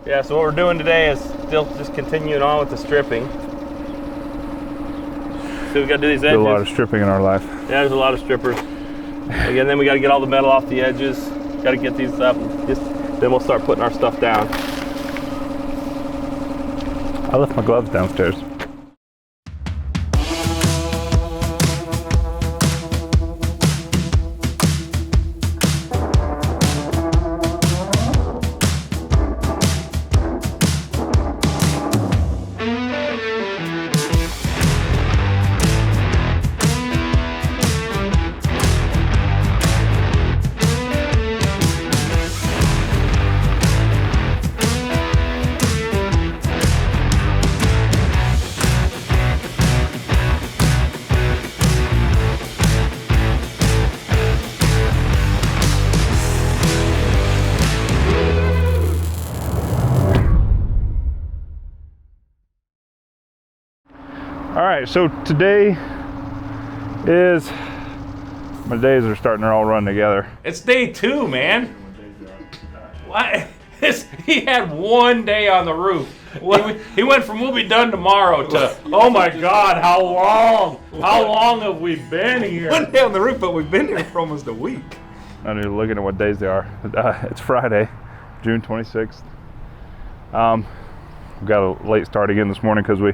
Yeah, so what we're doing today is still just continuing on with the stripping. So we got to do these edges. There's a lot of stripping in our life. Yeah, there's a lot of strippers. Again, then we got to get all the metal off the edges. Got to get these up. Then we'll start putting our stuff down. I left my gloves downstairs. All right, so today is, my days are starting to all run together. It's day 2, man. What? He had 1 day on the roof. He went from we'll be done tomorrow to, oh my God, how long? How long have we been here? 1 day on the roof, but we've been here for almost a week. I'm just looking at what days they are. It's Friday, June 26th. We got a late start again this morning because we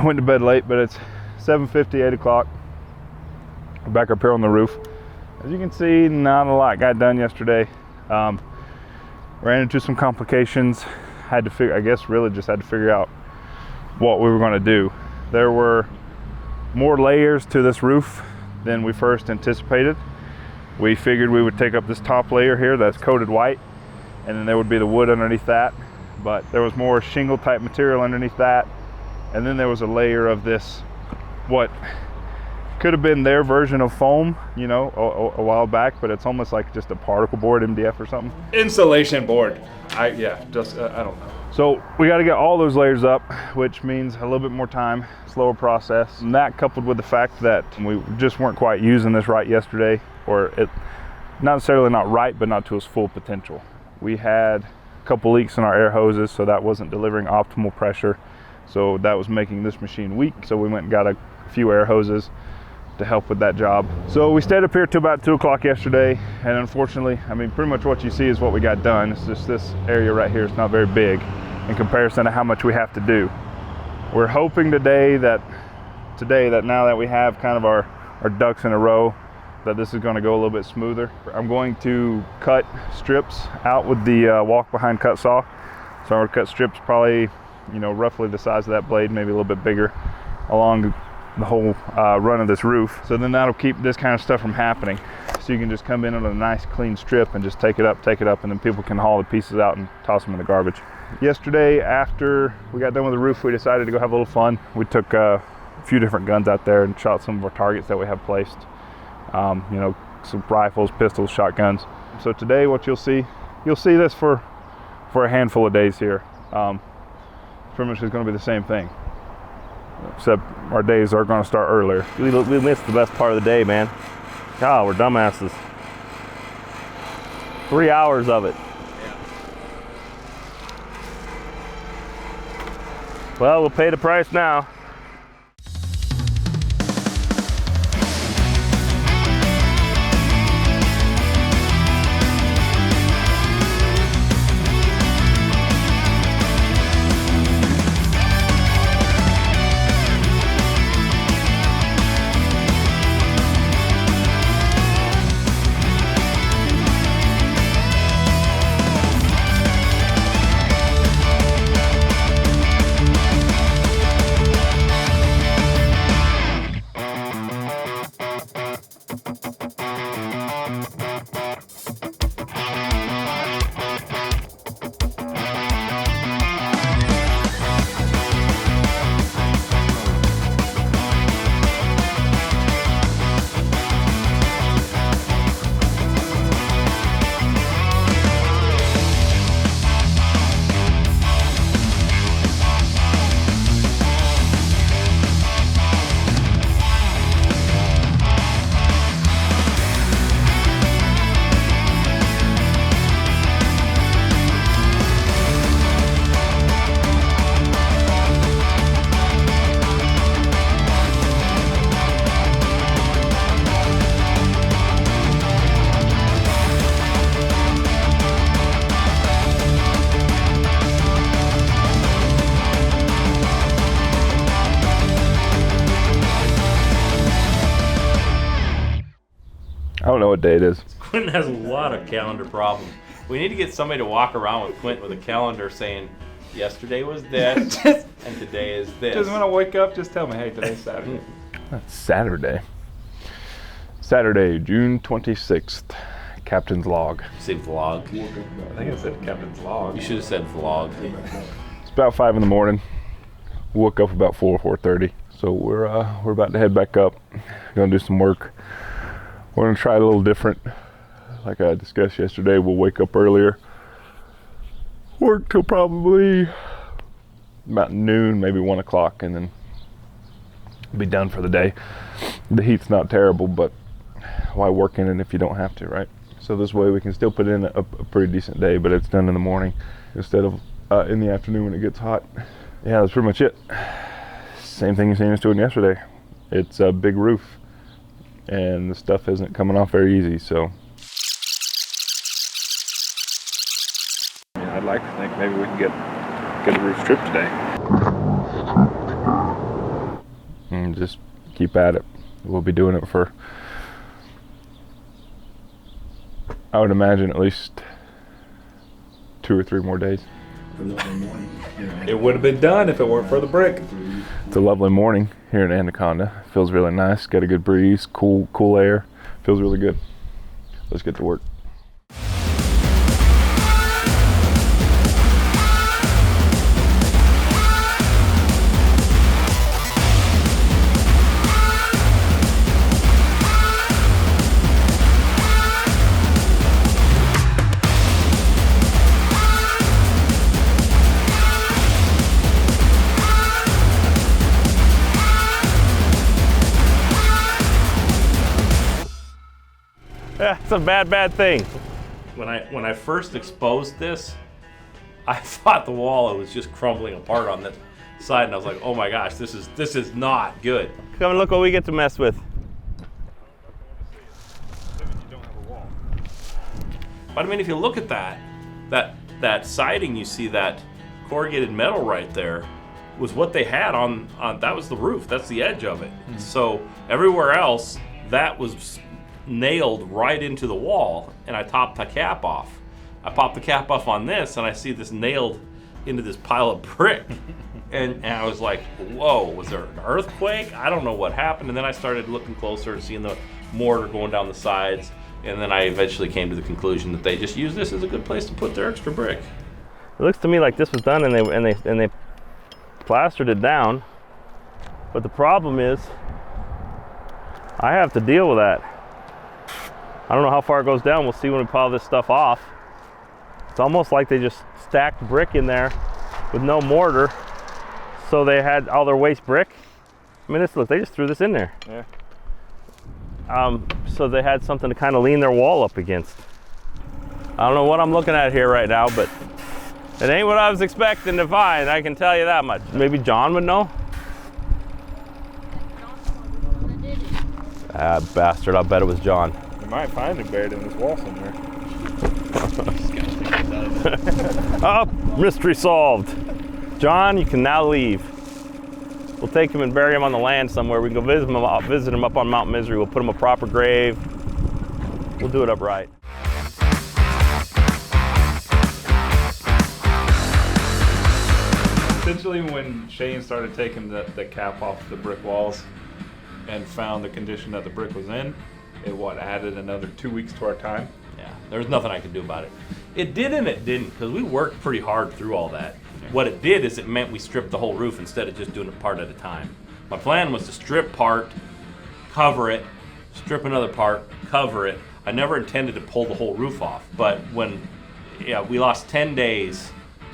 went to bed late, but it's 7:50, 8 o'clock. We're back up here on the roof. As you can see, not a lot got done yesterday. Ran into some complications. Had to figure, I guess really just had to figure out what we were going to do. There were more layers to this roof than we first anticipated. We figured we would take up this top layer here that's coated white, and then there would be the wood underneath that. But there was more shingle type material underneath that. And then there was a layer of this, what could have been their version of foam, you know, a while back, but it's almost like just a particle board, MDF or something. Insulation board. I don't know. So we got to get all those layers up, which means a little bit more time, slower process. And that coupled with the fact that we just weren't quite using this right yesterday, or it not necessarily not right, but not to its full potential. We had a couple leaks in our air hoses, so that wasn't delivering optimal pressure. So that was making this machine weak. So we went and got a few air hoses to help with that job. So we stayed up here till about 2 o'clock yesterday. And unfortunately, I mean, pretty much what you see is what we got done. It's just this area right here. It's not very big in comparison to how much we have to do. We're hoping today that now that we have kind of our ducks in a row, that this is going to go a little bit smoother. I'm going to cut strips out with the walk behind cut saw. So I'm going to cut strips probably, you know, roughly the size of that blade, maybe a little bit bigger, along the whole run of this roof. So then that'll keep this kind of stuff from happening. So you can just come in on a nice clean strip and just take it up, and then people can haul the pieces out and toss them in the garbage. Yesterday, after we got done with the roof, we decided to go have a little fun. We took a few different guns out there and shot some of our targets that we have placed. You know, some rifles, pistols, shotguns. So today what you'll see this for a handful of days here. Pretty much is going to be the same thing, except our days are going to start earlier. We missed the best part of the day, man. God, we're dumbasses. 3 hours of it. Well, we'll pay the price now. don't know what day it is. Quinton has a lot of calendar problems. We need to get somebody to walk around with Quinton with a calendar saying, yesterday was this, and today is this. Just when I wake up, just tell me, hey, today's Saturday. That's Saturday. Saturday, June 26th. Captain's log. You say vlog. I think it said Captain's log. You should have said vlog. It's about 5 in the morning. Woke up about 4:30. So we're about to head back up. Gonna do some work. We're gonna try it a little different. Like I discussed yesterday, we'll wake up earlier. Work till probably about noon, maybe 1 o'clock, and then be done for the day. The heat's not terrible, but why work in it if you don't have to, right? So this way we can still put in a pretty decent day, but it's done in the morning instead of in the afternoon when it gets hot. Yeah, that's pretty much it. Same thing as us doing yesterday. It's a big roof, and the stuff isn't coming off very easy, so. Yeah, I'd like to think maybe we can get the roof stripped today. And just keep at it. We'll be doing it for, I would imagine, at least 2 or 3 more days. It would have been done if it weren't for the brick. It's a lovely morning here in Anaconda. Feels really nice. Got a good breeze, cool air. Feels really good. Let's get to work. That's a bad thing. When I first exposed this, I thought the wall was just crumbling apart on the side, and I was like, oh my gosh, this is not good. Come and look what we get to mess with. But I mean, if you look at that siding, you see that corrugated metal right there was what they had on that was the roof. That's the edge of it. So everywhere else, that was nailed right into the wall, and I topped the cap off. I popped the cap off on this, and I see this nailed into this pile of brick. and I was like, whoa, was there an earthquake? I don't know what happened. And then I started looking closer and seeing the mortar going down the sides, and then I eventually came to the conclusion that they just used this as a good place to put their extra brick. It looks to me like this was done and they plastered it down. But the problem is, I have to deal with that. I don't know how far it goes down. We'll see when we pile this stuff off. It's almost like they just stacked brick in there with no mortar. So they had all their waste brick. I mean, look, they just threw this in there. Yeah. So they had something to kind of lean their wall up against. I don't know what I'm looking at here right now, but it ain't what I was expecting to find, I can tell you that much. Maybe John would know? Ah, bastard, I bet it was John. You might find it buried in this wall somewhere. Oh, mystery solved. John, you can now leave. We'll take him and bury him on the land somewhere. We can go visit him up on Mount Misery. We'll put him a proper grave. We'll do it up right. Essentially, when Shane started taking the cap off the brick walls and found the condition that the brick was in, it added another 2 weeks to our time. Yeah, there was nothing I could do about it. It did and it didn't, because we worked pretty hard through all that. What it did is it meant we stripped the whole roof instead of just doing it part at a time. My plan was to strip part, cover it, strip another part, cover it. I never intended to pull the whole roof off, but we lost 10 days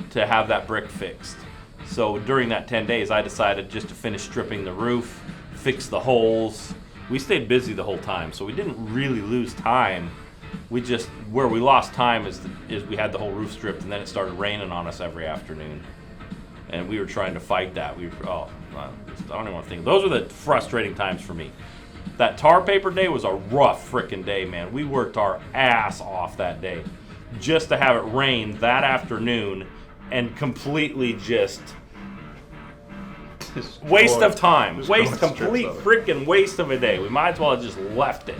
to have that brick fixed. So during that 10 days, I decided just to finish stripping the roof, fix the holes. We stayed busy the whole time, so we didn't really lose time. Where we lost time is we had the whole roof stripped, and then it started raining on us every afternoon. And we were trying to fight that. I don't even want to think. Those were the frustrating times for me. That tar paper day was a rough frickin' day, man. We worked our ass off that day just to have it rain that afternoon and completely just waste of time. Complete frickin' waste of a day. We might as well have just left it.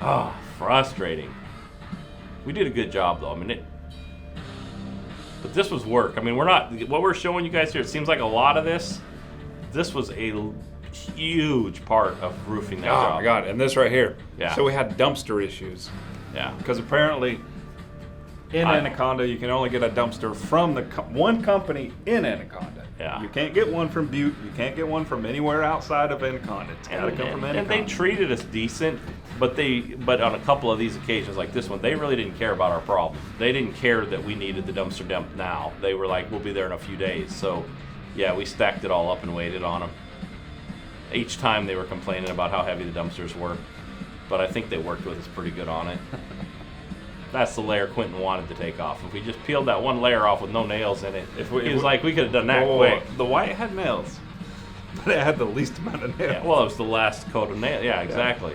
Oh, frustrating. We did a good job though. I mean, but this was work. I mean, what we're showing you guys here, it seems like a lot of this was a huge part of roofing that job. Oh my God, and this right here. Yeah. So we had dumpster issues. Yeah. Because apparently in Anaconda, you can only get a dumpster from one company in Anaconda. Yeah. You can't get one from Butte. You can't get one from anywhere outside of Anaconda. It's got to come from Anaconda. And they treated us decent, but on a couple of these occasions, like this one, they really didn't care about our problem. They didn't care that we needed the dumpster dumped now. They were like, we'll be there in a few days. So, yeah, we stacked it all up and waited on them. Each time they were complaining about how heavy the dumpsters were, but I think they worked with us pretty good on it. That's the layer Quinton wanted to take off. If we just peeled that one layer off with no nails in it, he was like, we could have done that quick. The white had nails, but it had the least amount of nails. Yeah, well, it was the last coat of nails. Yeah, exactly.